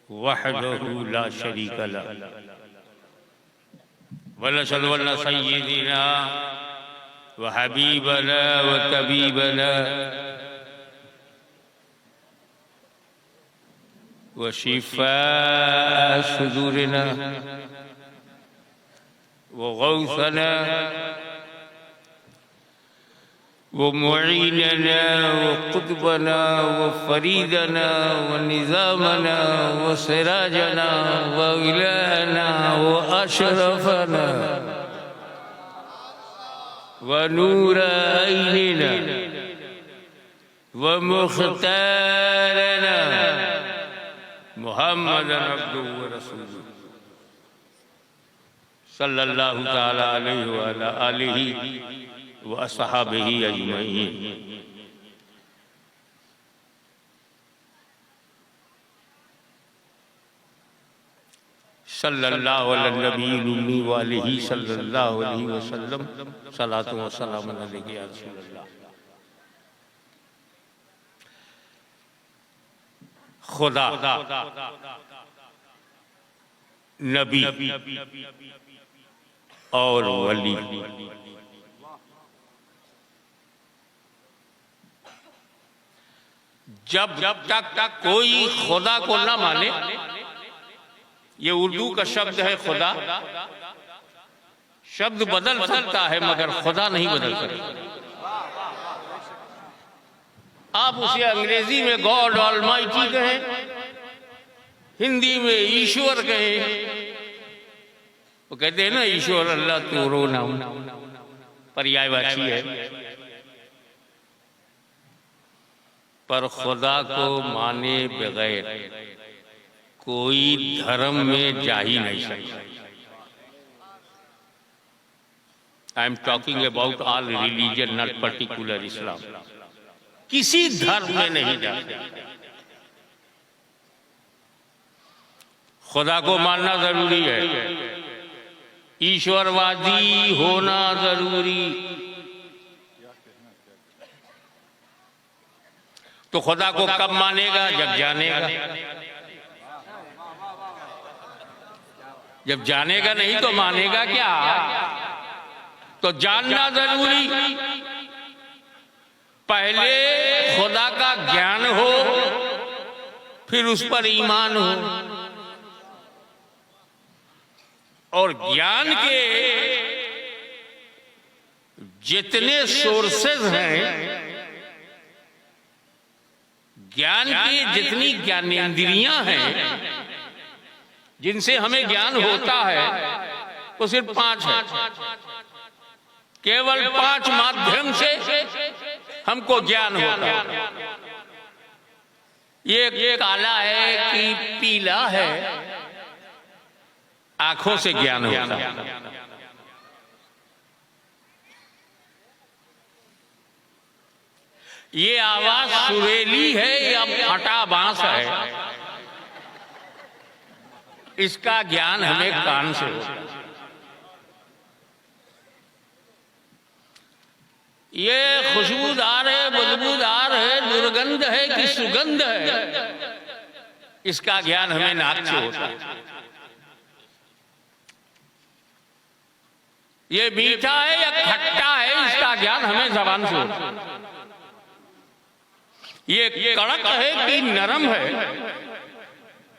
वहदहू ला शरीक लह वनशहदु अन्ना सय्यिदना व हबीबना व तबीबना व शिफा सुदूरना व गौसना वो मुईनना वो कुतबना वो फरीदना वो निज़ामना वो सिराजना वो इलाहना वो अशरफना वो नूर ऐनिना वो मुख्तारना मुहम्मदन अब्दुहु व रसूलुहु सल्लल्लाहु तआला अलैहि व अला आलिहि व अस्हाबिही अजमईन। सल्लल्लाहु अला नबील उम्मी व आलिही सल्लल्लाहु अलैहि वसल्लम सलातु व सलाम अलैहि या रसूलल्लाह। खुदा, नबी और वली जब तक कोई खुदा को ना माने, ये उर्दू का शब्द है खुदा, शब्द बदल सकता है मगर खुदा नहीं बदल सकता। आप उसे अंग्रेजी में गॉड ऑलमाइटी कहें, हिंदी में ईश्वर कहें, वो कहते हैं ना ईश्वर अल्लाह तो नाम पर्यायवाची है, पर खुदा को माने बगैर कोई धर्म में जा ही नहीं सकता। I am talking about all religion, not particular Islam. किसी धर्म में नहीं जा सकता। खुदा को मानना जरूरी है, ईश्वरवादी होना जरूरी। तो खुदा को कब मानेगा? जब जानेगा। जब जानेगा नहीं तो मानेगा क्या? तो जानना जरूरी। पहले खुदा का ज्ञान हो, फिर उस पर ईमान हो। और ज्ञान के जितने सोर्सेज हैं, ज्ञान की जितनी ज्ञानेंद्रियां हैं जिनसे हमें ज्ञान होता है, वो सिर्फ 5 है। केवल 5 माध्यम से हमको ज्ञान होता है। ये काला है कि पीला है, आंखों से ज्ञान होता है। ये आवाज सुरीली है या फटा बांस है, इसका ज्ञान हमें कान से होता है। ये खुशबूदार है, बदबूदार है, दुर्गंध है कि सुगंध है, इसका ज्ञान हमें नाक से होता है। ये मीठा है या खट्टा है, इसका ज्ञान हमें जबान से होता है। ये कड़क है कि नरम है,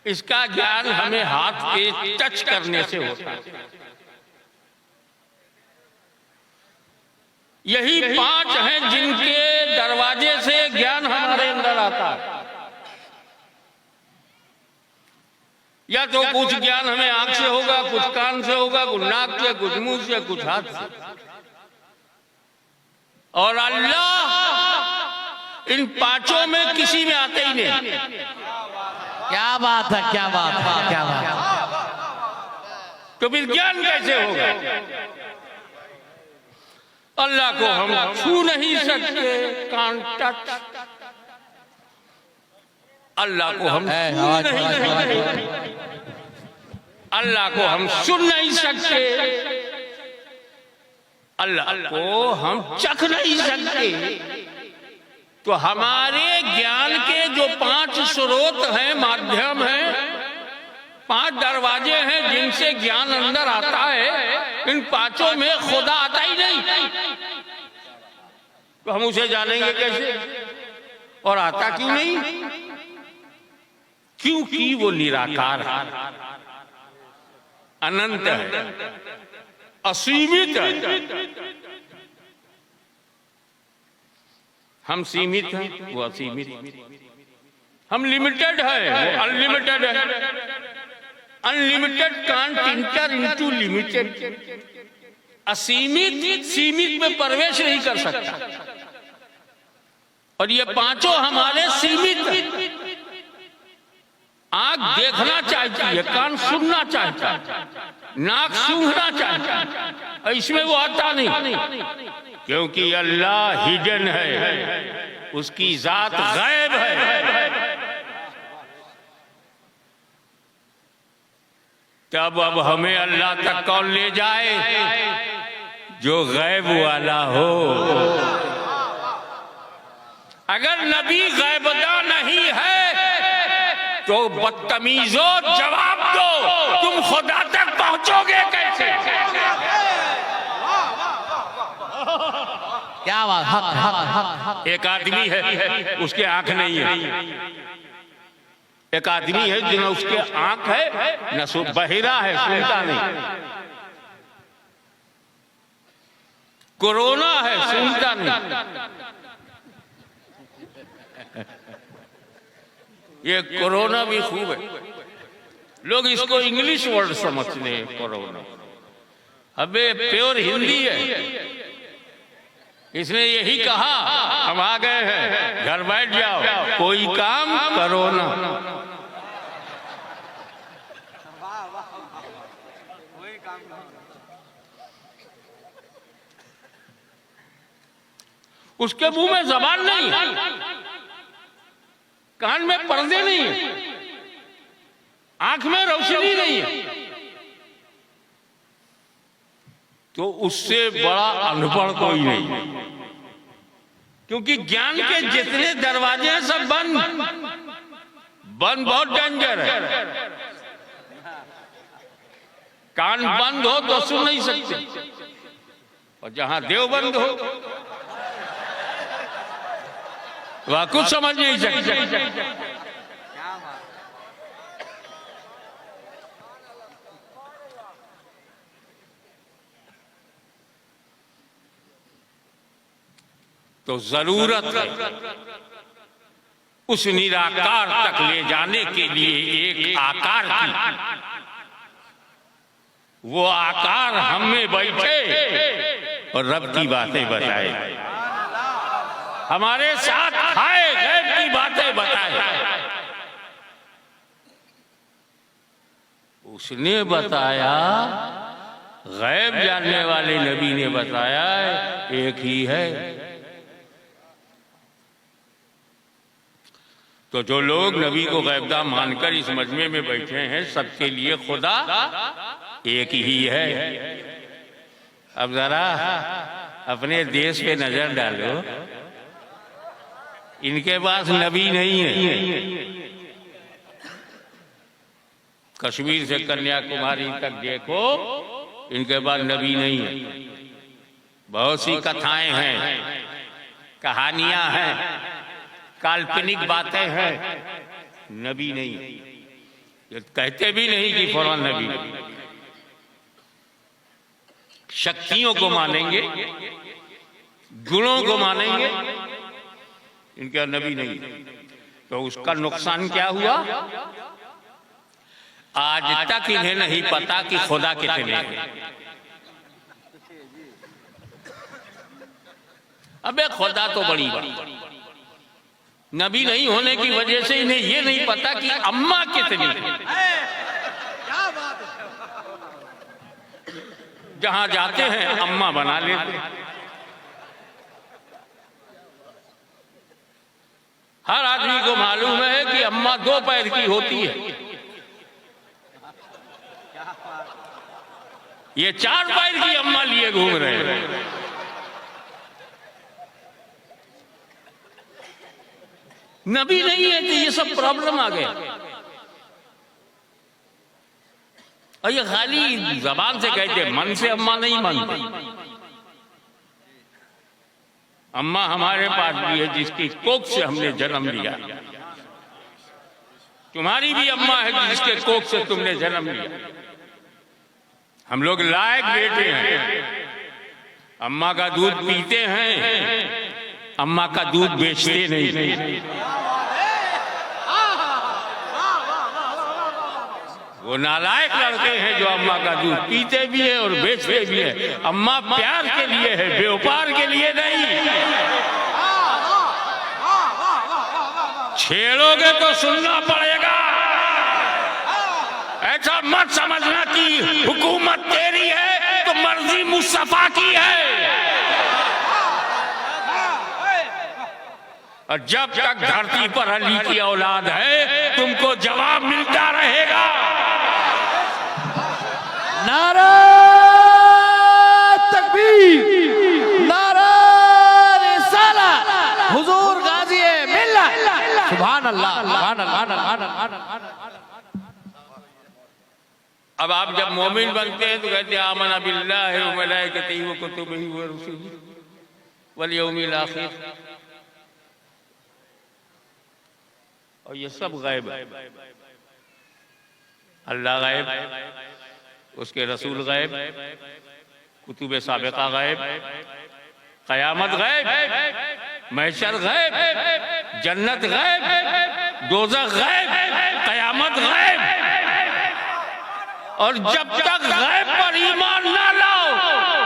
इसका ज्ञान हमें हाथ के टच करने से होता है। यही 5 हैं जिनके दरवाजे से ज्ञान हमारे अंदर आता है। या तो कुछ ज्ञान हमें आंख से होगा, कुछ कान से होगा, कुछ नाक से, कुछ मुंह से, कुछ हाथ से। और अल्लाह इन 5 में किसी में आते ही नहीं। क्या बात है, क्या बात है, क्या बात है। तो फिर ज्ञान कैसे होगा? अल्लाह को हम छू नहीं सकते, कान टच। अल्लाह को हम छू नहीं सकते, अल्लाह को हम सुन नहीं सकते, अल्लाह को हम चख नहीं सकते। तो हमारे ज्ञान के जो 5 स्रोत हैं, माध्यम हैं, 5 दरवाजे हैं जिनसे ज्ञान अंदर आता है, इन 5 में खुदा आता ही नहीं, तो हम उसे जानेंगे कैसे? और आता क्यों नहीं? क्योंकि वो निराकार है, अनंत है, असीमित है। हम सीमित हैं, वो असीमित। हम लिमिटेड है, वो अनलिमिटेड है। Unlimited can't inter into limited. असीमित सीमित में प्रवेश नहीं कर सकता। और ये 5 हमारे सीमित। आंख देखना चाहती है, कान सुनना चाहता है, नाक सूंघना चाहता है, इसमें वो आता नहीं, क्योंकि अल्लाह हिडन है, उसकी जात गैब है। तब अब हमें अल्लाह तक कौन ले जाए? जो गैब वाला हो। अगर नबी गैबदा नहीं है तो बदतमीजो जवाब दो, तुम खुदा तक पहुंचोगे कैसे? क्या बात, हक हक हक हक। एक आदमी है, उसके आंख नहीं है। एक आदमी है जिन्हें उसके आंख है, न बहिरा है, सुनता नहीं। कोरोना है, सुनता नहीं। ये कोरोना भी खूब है, लोग इसको इंग्लिश वर्ड समझते हैं कोरोना। अबे प्योर हिंदी है। इसने यही कहा, हम आ गए हैं, घर बैठ जाओ, कोई काम करो ना। उसके मुंह में जबान नहीं, कान में पर्दे नहीं है, आंख में रोशनी नहीं है, तो उससे बड़ा अनपढ़ कोई नहीं। क्योंकि ज्ञान के जितने दरवाजे हैं सब बंद बहुत डेंजर है। कान बंद हो तो सुन नहीं सकते, और जहां देव बंद हो वह कुछ समझ नहीं सकते। तो जरूरत है उस निराकार तक ले जाने के लिए एक आकार की। वो आकार हम में बैठे और रब की बातें बताए, हमारे साथ खाए, गैब की बातें बताए। उसने बताया, गैब जानने वाले नबी ने बताया, एक ही है। तो जो लोग नबी को गैबदा मानकर इस मजमे में बैठे हैं, सबके लिए खुदा एक ही है। अब जरा अपने देश पे नजर डालो, इनके पास नबी नहीं है। कश्मीर से कन्याकुमारी तक देखो, इनके पास नबी नहीं है। बहुत सी कथाएं हैं, कहानियां हैं, काल्पनिक बातें हैं, नबी नहीं। ये कहते भी नहीं कि फौरन नबी। शक्तियों को मानेंगे, गुणों को मानेंगे, इनका नबी नहीं। तो उसका नुकसान क्या हुआ? आज तक इन्हें नहीं पता कि खुदा कितने हैं। अबे खुदा तो बड़ी बात। नबी नहीं होने की वजह से इन्हें यह नहीं पता कि अम्मा कितनी है। जहां जाते हैं अम्मा बना लेते हैं। हर आदमी को मालूम है कि अम्मा 2 पैर की होती है, ये 4 पैर की अम्मा लिए घूम रहे हैं। नबी नहीं है तो ये सब प्रॉब्लम आ गया। और ये खाली जबान से कहते, मन से अम्मा नहीं मानती। अम्मा हमारे पास भी है जिसकी कोख से हमने जन्म लिया। तुम्हारी भी अम्मा है जिसके कोख से तुमने जन्म लिया। हम लोग लायक बेटे हैं, अम्मा का दूध पीते हैं, अम्मा का दूध बेचते नहीं। वो नालायक लड़के हैं जो अम्मा का दूध पीते भी है और बेचते भी है। अम्मा प्यार के लिए है, व्यापार के लिए नहीं। छेड़ोगे तो सुनना पड़ेगा। ऐसा मत समझना कि हुकूमत तेरी है तो मर्जी मुस्तफा की है। और जब तक धरती पर अली की औलाद है तुमको जवाब मिलता रहेगा। नारा तकबीर, नारा रिसालत, हुजूर गाजी मिल्लत, सुभान अल्लाह, सुभान अल्लाह, सुभान अल्लाह। अब आप जब मोमिन बनते हैं तो कहते हैं आमना बिल्लाहि व मलाइकतिही व कुतुबिही व रुसुलिही वल यौमिल आखिर। और ये सब गायब है। अल्लाह गायब, उसके रसूल गायब, कुतुब साबिका गायब, कयामत गायब, महशर गायब, जन्नत गायब, दोज़ख गायब, कयामत गायब। और जब तक गायब पर ईमान ना लाओ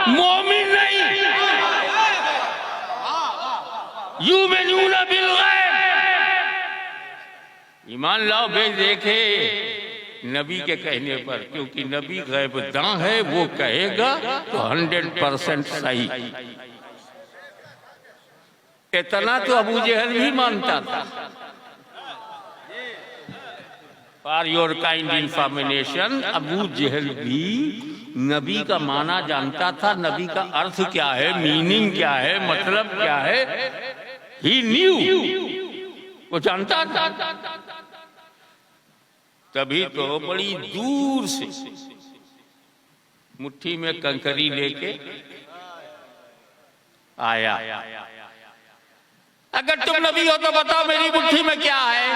मोमिन नहीं। युमिनूना बिल गायब, ईमान लाओ बे देखे नबी के कहने पर, क्योंकि नबी गैब दां है, वो कहेगा तो 100% सही। इतना तो अबू जहल भी मानता था। For your kind information, Abu Jahl भी नबी का माना जानता था। नबी का अर्थ क्या है, मीनिंग क्या है, मतलब क्या है, ही न्यू, वो जानता था। तभी तो बड़ी दूर से मुट्ठी में कंकरी लेके आया। अगर तुम नबी हो तो बताओ मेरी मुट्ठी में क्या है।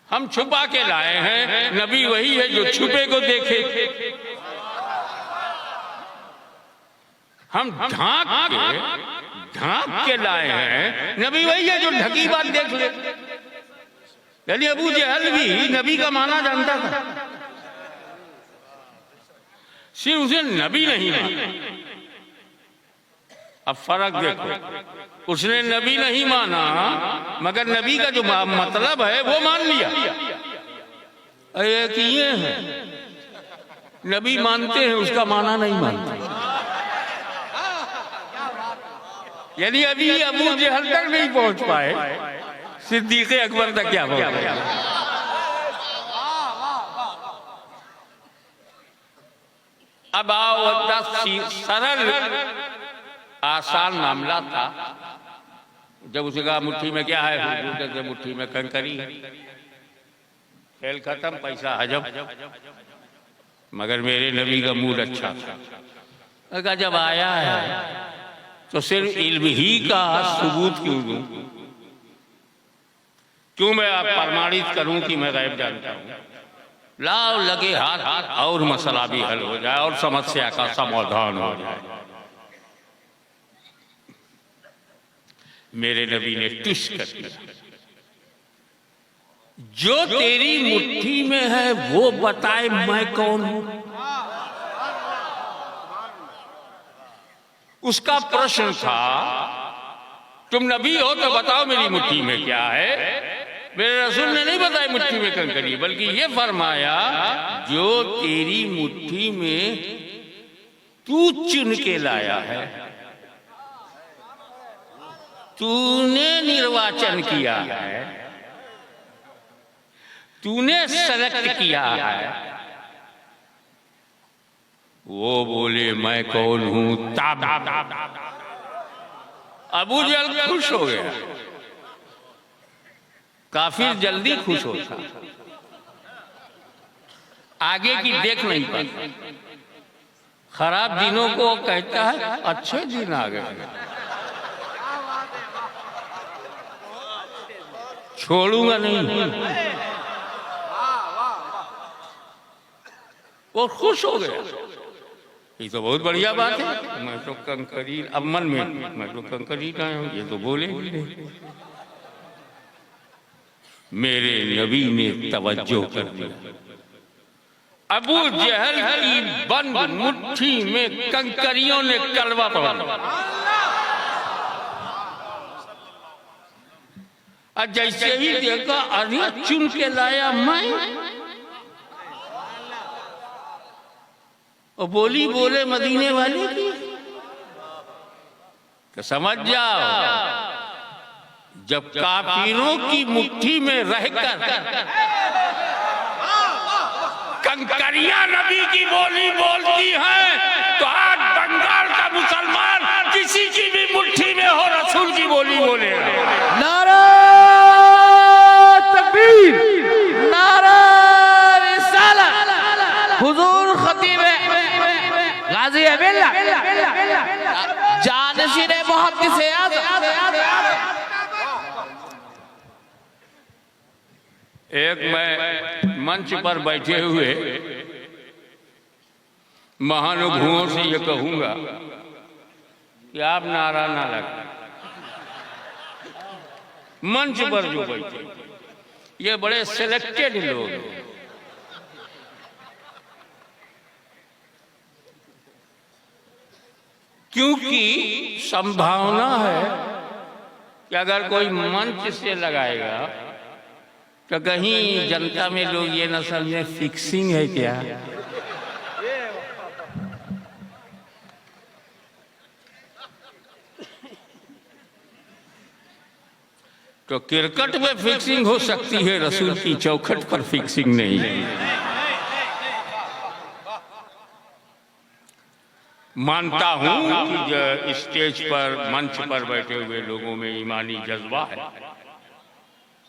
हम छुपा के लाए हैं, नबी वही है जो छुपे को देखे। हम ढांक के लाए हैं, नबी वही है जो ढकी बात देख ले। यानी अबू जहल भी नबी का माना जानता था, सिर्फ उसे नबी नहीं माना। अब फर्क देखो, उसने नबी नहीं माना मगर नबी का जो मतलब है वो मान लिया। एक ये है, नबी मानते हैं उसका माना नहीं मानते। यानी अभी अबू जहल तक नहीं पहुंच पाए, सिद्दीक़ अकबर तक क्या पहुंच गया। अब आओ, सरल आसान मामला था। जब उसे कहा मुट्ठी में क्या है, कहते मुट्ठी में कंकरी है। खेल खत्म, पैसा हजम। मगर मेरे नबी का मूड अच्छा था। कहा जब आया है तो सिर्फ इल्म ही का सबूत क्यों दूं, क्यों मैं आप प्रमाणित करूं कि मैं गैब जानता हूं। लाओ लगे हाथ और मसला भी हल हो जाए और समस्या का समाधान हो जाए। मेरे नबी ने टुश कर दिया, जो तेरी मुट्ठी में है वो बताए मैं कौन हूं। उसका प्रश्न था तुम नबी हो तो बताओ मेरी मुट्ठी में क्या है। मेरे रसूल ने नहीं बताया मुट्ठी में कंकरी, बल्कि ये फरमाया जो तेरी मुट्ठी में तू चुन के लाया है, तूने निर्वाचन किया है, तूने सेलेक्ट किया है, वो बोले मैं कौन हूं। ताब अबू जहल खुश हो गया। काफिर जल्दी खुश होता, आगे की देख नहीं पाता। खराब दिनों को कहता है अच्छे दिन आ गए, छोड़ूंगा नहीं। वो खुश हो गया, ये तो बहुत बढ़िया बात है। मैं तो कंकरी, अब मन में मैं तो कंकरी का हूं, ये तो बोले ही नहीं। मेरे नबी ने तवज्जो कर दिया। अबू जहल की बंद मुट्ठी में कंकरियों ने कलवा पढ़ा। और जैसे ही देखा अरे चुन के लाया मैं, और बोली बोले मदीने वाले की, तो समझ जाओ जब काफिरों की मुट्ठी में रहकर कंकरियां नबी की बोली बोलती हैं, तो आज बंगाल का मुसलमान किसी की भी मुट्ठी में हो रसूल की बोली बोलेगा। नारा तकबीर, नारा रिसालत। हुजूर खतीब गाजी अब्दुल्ला जानशीन मुहद्दिस एक मैं मंच पर बैठे हुए महानुभावों से ये कहूंगा कि आप नारा ना लगा। मंच पर जो बैठे ये बड़े सिलेक्टेड लोग, क्योंकि संभावना है कि अगर कोई मंच से लगाएगा तो कहीं जनता में लोग ये न समझे फिक्सिंग है क्या। तो क्रिकेट में फिक्सिंग हो सकती है, रसूल की चौखट पर फिक्सिंग नहीं है। मानता हूं कि स्टेज पर मंच पर बैठे हुए लोगों में ईमानी जज्बा है,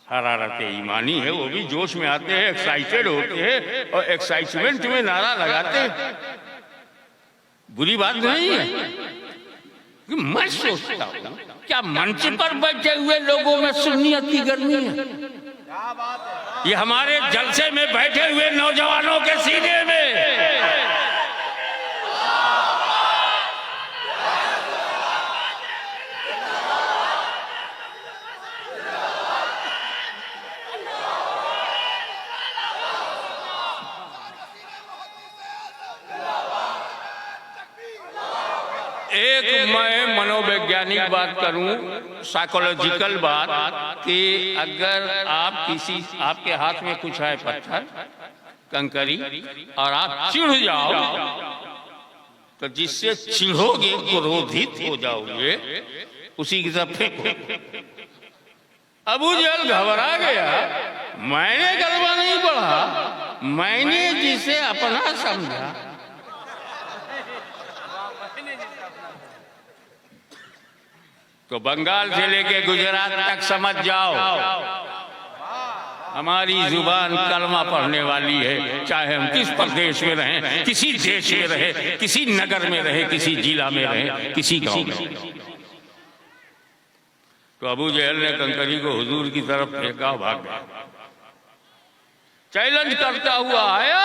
हरारत ईमानी है, वो भी जोश में आते हैं, एक्साइटेड होते हैं और एक्साइटमेंट में नारा लगाते हैं। बुरी बात नहीं है कि मैं सोचता हूं क्या मंच पर बैठे हुए लोगों में सुन्नियत की गर्मी है, ये हमारे जलसे में बैठे हुए नौजवानों के सीने में। एक मैं मनोवैज्ञानिक बात करूं, साइकोलॉजिकल बात, कि अगर आप किसी, आपके हाथ में कुछ है पत्थर कंकरी और आप चिढ़ जाओ, तो जिससे चिढ़ोगे क्रोधित हो जाओगे उसी की तरफ फेंको। अबू जहल घबरा गया, मैंने कलमा नहीं पढ़ा, मैंने जिसे अपना समझा। तो बंगाल से लेके गुजरात तक समझ जाओ हमारी जुबान कलमा पढ़ने वाली है, चाहे हम किस प्रदेश में रहें, किसी देश में रहे, किसी नगर में रहे, किसी जिला में रहे, किसी गांव में। तो अबू जहल ने कंकरी को हुजूर की तरफ फेंका, भाग गया। चैलेंज करता हुआ आया,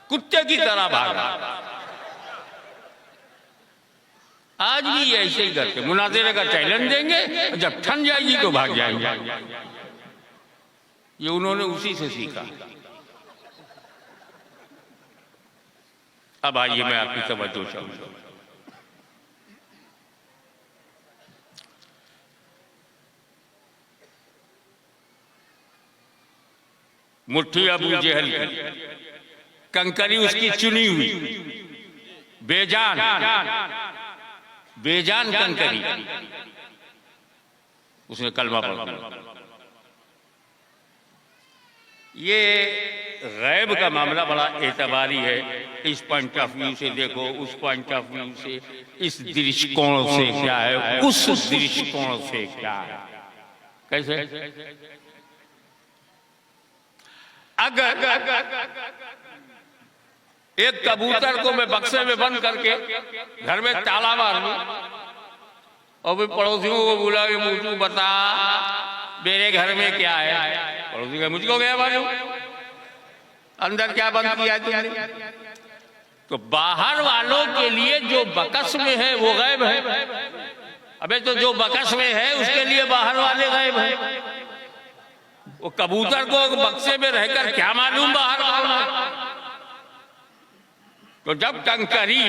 कुत्ते की तरह भागा। आज भी ऐसे ही करके मुनाज़रे का चैलेंज देंगे, जब ठन जाएगी तो भाग जाएंगे। ये उन्होंने उसी से सीखा। अब आइए मैं आपकी तवज्जो चाहूंगा। मुट्ठी अबू जहल की, कंकरी उसकी चुनी हुई, बेजान बेजान कंकरी, उसने कलमा पढ़ा। ये गैब का मामला बड़ा एतबारी है। इस पॉइंट ऑफ व्यू से देखो, उस पॉइंट ऑफ व्यू से, इस दृष्टिकोण से क्या है, उस दृष्टिकोण से क्या है, कैसे। अगर एक कबूतर को मैं बक्से में बंद करके घर में ताला मार दूं और भी पड़ोसियों को बुला के मुझको बता मेरे घर में क्या है, पड़ोसी का मुझको गया मालूम अंदर क्या बंद किया तुमने। तो बाहर वालों के लिए जो बकस में है वो गायब है। अबे तो जो बकस में है उसके लिए बाहर वाले गायब है। वो कबूतर को बक्से में रहकर क्या मालूम बाहर वाला। तो जब कंकरी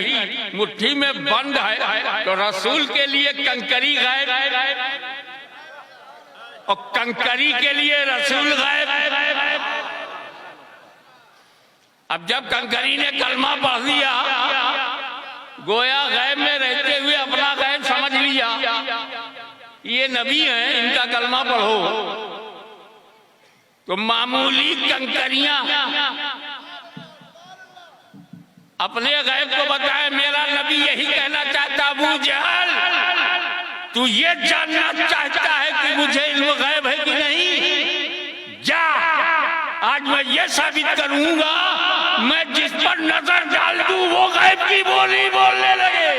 मुट्ठी में बंद है तो रसूल के लिए कंकरी गायब और कंकरी के लिए रसूल गायब। अब जब कंकरी ने कलमा पढ़ लिया, गोया गैब में रहते हुए अपना गैब समझ लिया, ये नबी हैं इनका कलमा पढ़ो, तो मामूली कंकरियां अपने गैब को बताए मेरा नबी यही कहना चाहता, अबू जहल तू ये जानना चाहता है कि मुझे इल्म गैब है कि नहीं, जा आज मैं ये साबित करूंगा, मैं जिस पर नजर डाल दूं वो गैब की बोली बोलने लगे।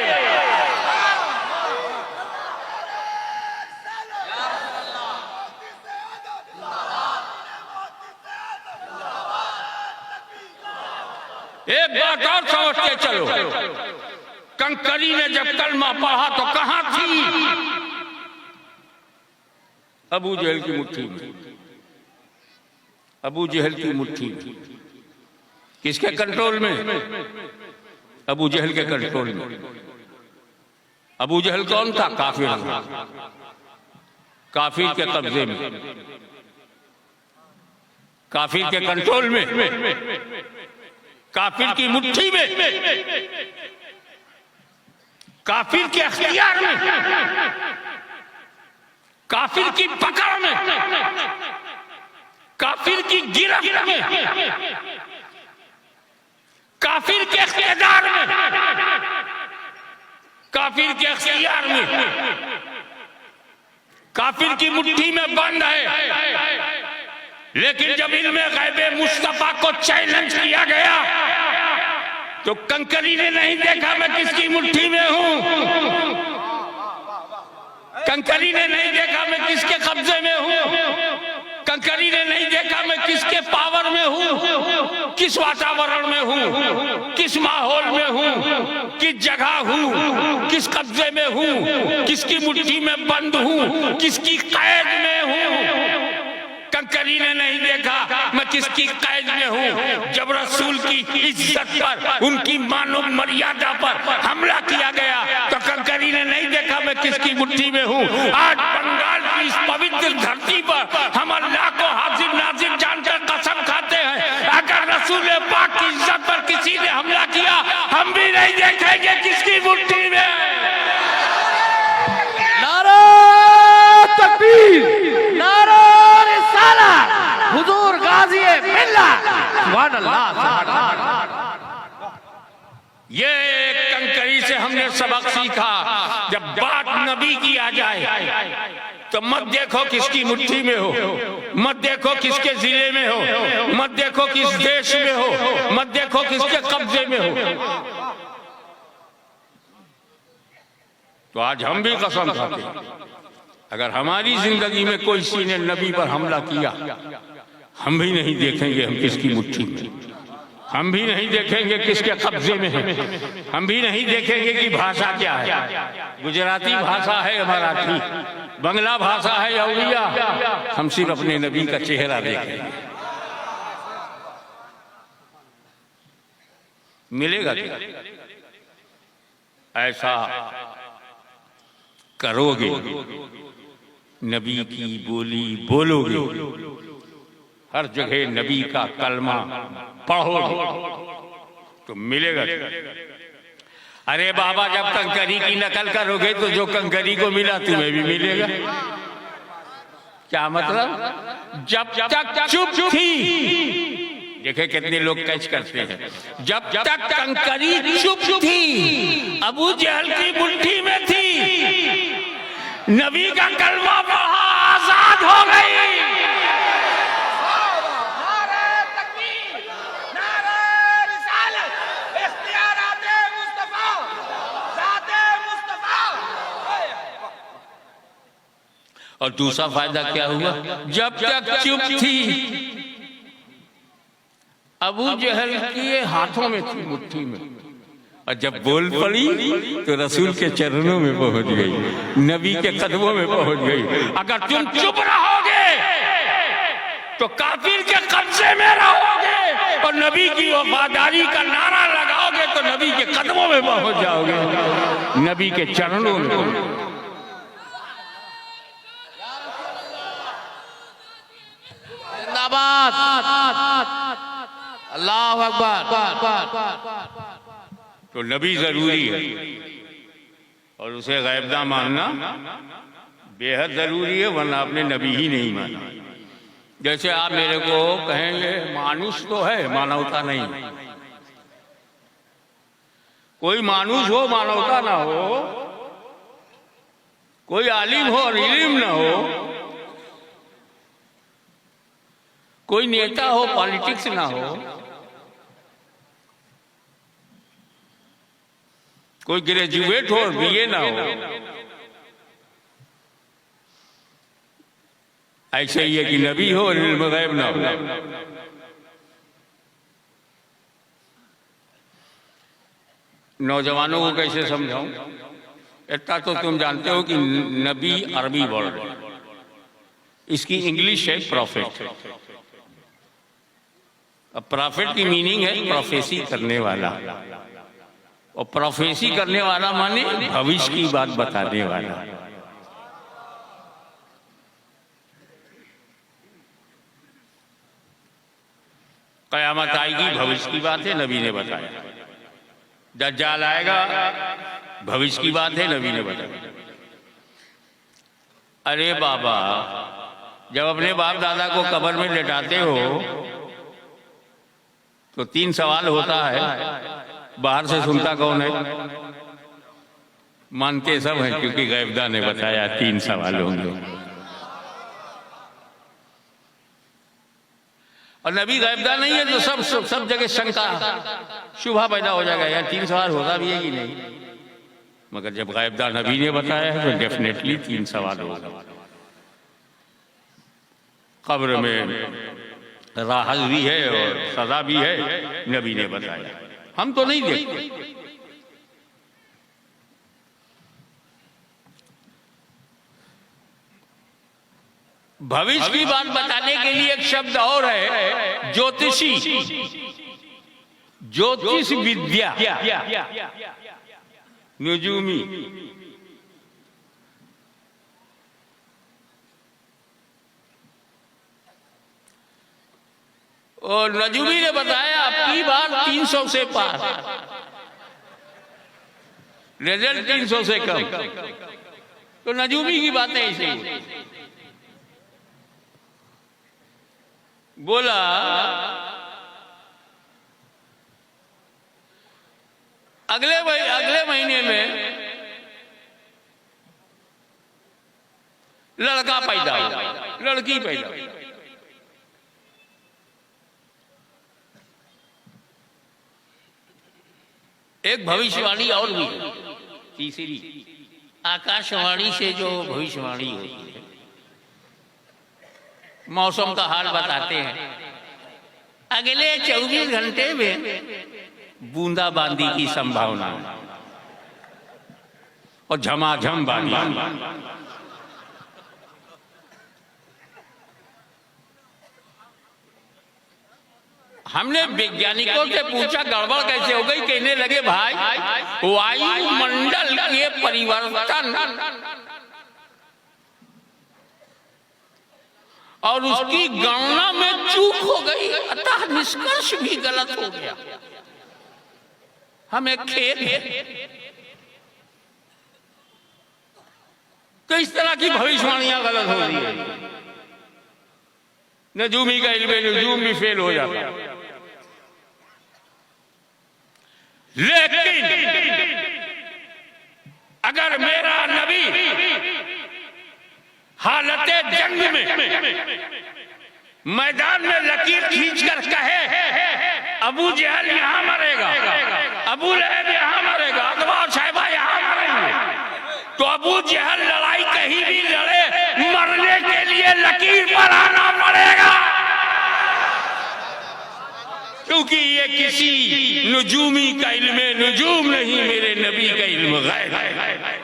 एक बात और समझते चलो, कंकरी ने जब कलमा पढ़ा तो कहां थी? अबू जहल की मुट्ठी में। अबू जहल की मुट्ठी में। किसके कंट्रोल में? अबू जहल के कंट्रोल में। अबू जहल कौन था? काफिर। काफिर के कब्जे में, काफिर के कंट्रोल में, काफिर की मुट्ठी में, काफिर के अख्तियार में, काफिर की पकड़ में, काफिर की गिरफ्त में, काफिर के इख्तियार में, काफिर के अख्तियार में, काफिर की मुट्ठी में बंद है। लेकिन जब इल्मे गैबे मुस्तफा को चैलेंज किया गया तो कंकरी ने नहीं देखा मैं किसकी मुट्ठी में हूं, कंकरी ने नहीं देखा मैं किसके कब्जे में हूं, कंकरी ने नहीं देखा मैं किसके पावर में हूं, किस वातावरण में हूं, किस माहौल में हूं, किस जगह हूं, किस कब्जे में हूं, किसकी मुट्ठी में बंद हूं, किसकी कैद में हूं। कंकरी ने नहीं देखा मैं किसकी कैद में हूं। जब रसूल की इज्जत पर, उनकी मानव मर्यादा पर हमला किया गया तो कंकरी ने नहीं देखा मैं किसकी मुट्ठी में हूं। आज बंगाल की इस पवित्र धरती पर हम अल्लाह को हाजिर नाजिर जानकर कसम खाते हैं, अगर रसूल पाक की इज्जत पर किसी ने हमला किया हम भी नहीं देखेंगे किसकी मुट्ठी में। नारा तकबीर, नारा हुजूर गाजी मिल्लत, सुभान अल्लाह, सुभान अल्लाह। ये कंकरी से हमने सबक सीखा, जब बात नबी की आ जाए तो मत देखो किसकी मुट्ठी में हो, मत देखो किसके जिले में हो, मत देखो किस देश में हो, मत देखो किसके कब्जे में हो। तो आज हम भी कसम खाते हैं, अगर हमारी जिंदगी में कोई किसी ने नबी पर हमला किया हम भी नहीं देखेंगे हम किसकी मुट्ठी में, हम भी नहीं देखेंगे किसके कब्जे में है, हम भी नहीं देखेंगे कि भाषा क्या है, गुजराती भाषा है मराठी, बंगला भाषा है या उड़िया, हम सिर्फ अपने नबी का चेहरा देखेंगे। मिलेगा क्या? ऐसा करोगे, नबी की बोली बोलोगे, हर जगह नबी का कलमा पढ़ोगे तो मिलेगा। अरे बाबा जब कंकरी की नकल करोगे तो जो कंकरी को मिला तुम्हें भी मिलेगा। क्या मतलब? जब तक चुप थी, देखे कितने लोग कैच करते हैं, जब तक कंकरी चुप थी, अबू जहल की मुट्ठी में थी, नबी का कलमा पढ़ा, आजाद हो गई। और दूसरा फायदा क्या हुआ, जब तक चुप थी अबू जहल के हाथों में थी, मुट्ठी में, और जब बोल पड़ी तो रसूल के चरणों में पहुंच गई, नबी के कदमों में पहुंच गई। अगर तुम चुप रहोगे तो काफिर के कब्जे में रहोगे, और नबी की वफादारी का नारा लगाओगे तो नबी के कदमों में पहुंच जाओगे, नबी के चरणों में। जिंदाबाद, अल्लाह अकबर। तो नबी जरूरी है और उसे गैबदा मानना बेहद जरूरी है, वरना आपने नबी ही नहीं माना। जैसे आप मेरे को कहेंगे मानुष तो है, मानवता नहीं। कोई मानुष हो मानवता ना हो, कोई आलिम हो और इल्म ना हो, कोई नेता हो पॉलिटिक्स ना हो, कोई ग्रेजुएट हो और बीए ना हो, ऐसे ही है कि नबी हो और इल्म गैब ना हो। नौजवानों को कैसे समझाऊं? इतना तो तुम जानते हो कि नबी अरबी वर्ड, इसकी इंग्लिश है प्रॉफिट। अब प्रॉफिट की मीनिंग है प्रोफेसी करने वाला, और प्रोफेसी करने वाला माने भविष्य की बात बताने वाला। कयामत आएगी, भविष्य की बात है, नबी ने बताया। दज्जाल आएगा, भविष्य की बात है, नबी ने बताया। अरे बाबा, जब अपने बाप दादा को कब्र में लेटाते हो तो 3 सवाल होता है। बाहर से सुनता कौन है? मानते सब हैं, क्योंकि गैबदा ने बताया 3 सवाल होंगे। और नबी गैबदा नहीं है तो सब जगह शंका शुभा पैदा हो जाएगा, यार 3 सवाल होगा भी है कि नहीं। मगर जब गैबदा नबी ने बताया है तो डेफिनेटली 3 सवाल होगा। कब्र में राहत भी है और सजा भी है, नबी ने बताया, हम तो नहीं देखते। भविष्य की बात बताने के लिए एक शब्द और है, ज्योतिषी, ज्योतिष विद्या, नुजूमी। और नजूमी ने बताया आपकी बार 300 से पार, रिजल्ट 300 से कम। तो नजूमी की बातें ऐसी बोला। अगले महीने में लड़का पैदा हो, लड़की पैदा हो। एक भविष्यवाणी और भी है, तीसरी आकाशवाणी से जो भविष्यवाणी होती है, मौसम का हाल बताते हैं। अगले 24 घंटे में बूंदाबांदी की संभावना और झमाझम बारिश। हमने वैज्ञानिकों से पूछा गड़बड़ कैसे हो गई। कहने लगे भाई, वायुमंडल के परिवर्तन और उसकी गणना में चूक हो गई, अतः निष्कर्ष भी गलत हो गया। हमें खेद है तो इस तरह की भविष्यवाणियां गलत हो रही है। नजूमी का इल्म नजूम भी फेल हो जाता। लेकिन अगर मेरा नबी हालत जंग में मैदान में लकीर खींचकर कहे अबू जहल यहां मरेगा, अबू लहब यहां मरेगा, अतबा और शैबा यहां मरेंगे, तो अबू जहल लड़ाई कहीं भी लड़े, मरने लिए लकीर पर आना पड़ेगा। क्योंकि ये किसी नुजूमी का इल्म नुजूम नहीं, मेरे नबी का इल्म गैब है।